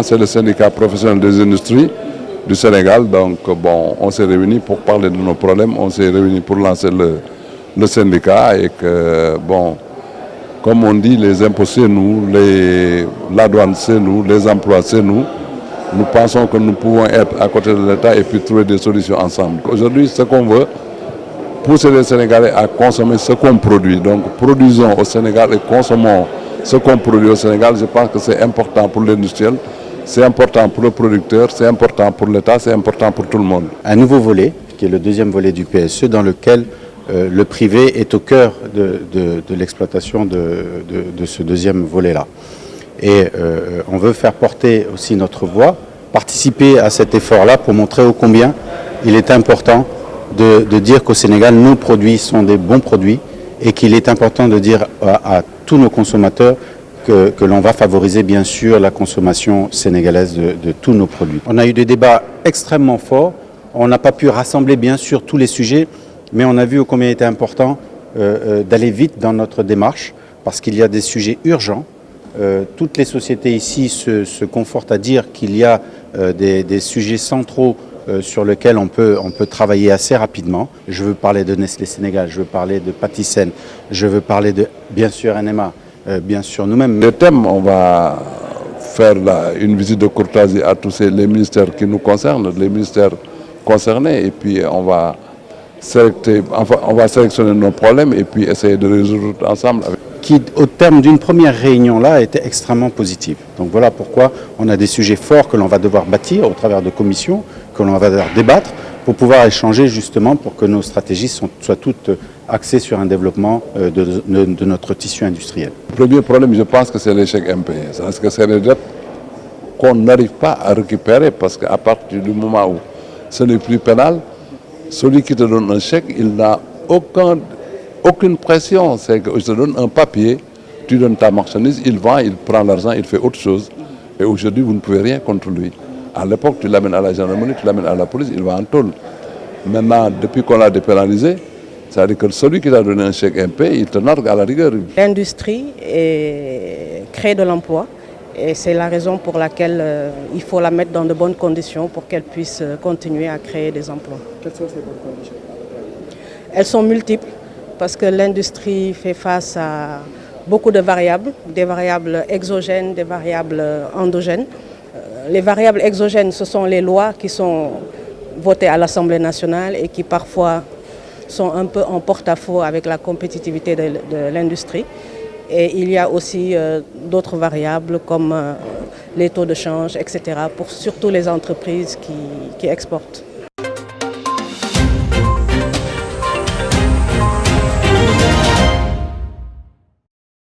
C'est le syndicat professionnel des industries du Sénégal. Donc, bon, on s'est réunis pour parler de nos problèmes, on s'est réunis pour lancer le syndicat et que, bon, comme on dit, les impôts c'est nous, la douane c'est nous, les emplois c'est nous. Nous pensons que nous pouvons être à côté de l'État et puis trouver des solutions ensemble. Aujourd'hui, ce qu'on veut, pousser les Sénégalais à consommer ce qu'on produit. Donc, produisons au Sénégal et consommons ce qu'on produit au Sénégal. Je pense que c'est important pour l'industriel, c'est important pour le producteur, c'est important pour l'État, c'est important pour tout le monde. Un nouveau volet, qui est le deuxième volet du PSE, dans lequel le privé est au cœur de l'exploitation de ce deuxième volet-là. Et on veut faire porter aussi notre voix, participer à cet effort-là pour montrer ô combien il est important de dire qu'au Sénégal, nos produits sont des bons produits et qu'il est important de dire à tous nos consommateurs que l'on va favoriser bien sûr la consommation sénégalaise de tous nos produits. On a eu des débats extrêmement forts, on n'a pas pu rassembler bien sûr tous les sujets, mais on a vu combien il était important d'aller vite dans notre démarche parce qu'il y a des sujets urgents. Toutes les sociétés ici se confortent à dire qu'il y a des sujets centraux sur lesquels on peut travailler assez rapidement. Je veux parler de Nestlé Sénégal, je veux parler de Patisen, je veux parler de, bien sûr, NMA, bien sûr nous-mêmes. Le thème, on va faire une visite de courtoisie à tous les ministères qui nous concernent, les ministères concernés, et puis on va sélectionner nos problèmes et puis essayer de résoudre ensemble. Qui, au terme d'une première réunion là, était extrêmement positive. Donc voilà pourquoi on a des sujets forts que l'on va devoir bâtir au travers de commissions, que l'on va devoir débattre pour pouvoir échanger justement pour que nos stratégies soient toutes axées sur un développement de notre tissu industriel. Le premier problème, je pense que c'est l'échec impayé. C'est-à-dire que c'est les dettes qu'on n'arrive pas à récupérer parce qu'à partir du moment où ce n'est plus pénal, celui qui te donne un chèque, il n'a aucune pression. C'est que je te donne un papier, tu donnes ta marchandise, il vend, il prend l'argent, il fait autre chose. Et aujourd'hui, vous ne pouvez rien contre lui. À l'époque, tu l'amènes à la gendarmerie, tu l'amènes à la police, il va en tôle. Maintenant, depuis qu'on l'a dépénalisé, c'est-à-dire que celui qui t'a donné un chèque impayé, il te nargue à la rigueur. L'industrie crée de l'emploi et c'est la raison pour laquelle il faut la mettre dans de bonnes conditions pour qu'elle puisse continuer à créer des emplois. Quelles sont ces bonnes conditions? Elles sont multiples parce que l'industrie fait face à beaucoup de variables, des variables exogènes, des variables endogènes. Les variables exogènes, ce sont les lois qui sont votées à l'Assemblée nationale et qui parfois sont un peu en porte-à-faux avec la compétitivité de l'industrie. Et il y a aussi d'autres variables comme les taux de change, etc., pour surtout les entreprises qui exportent.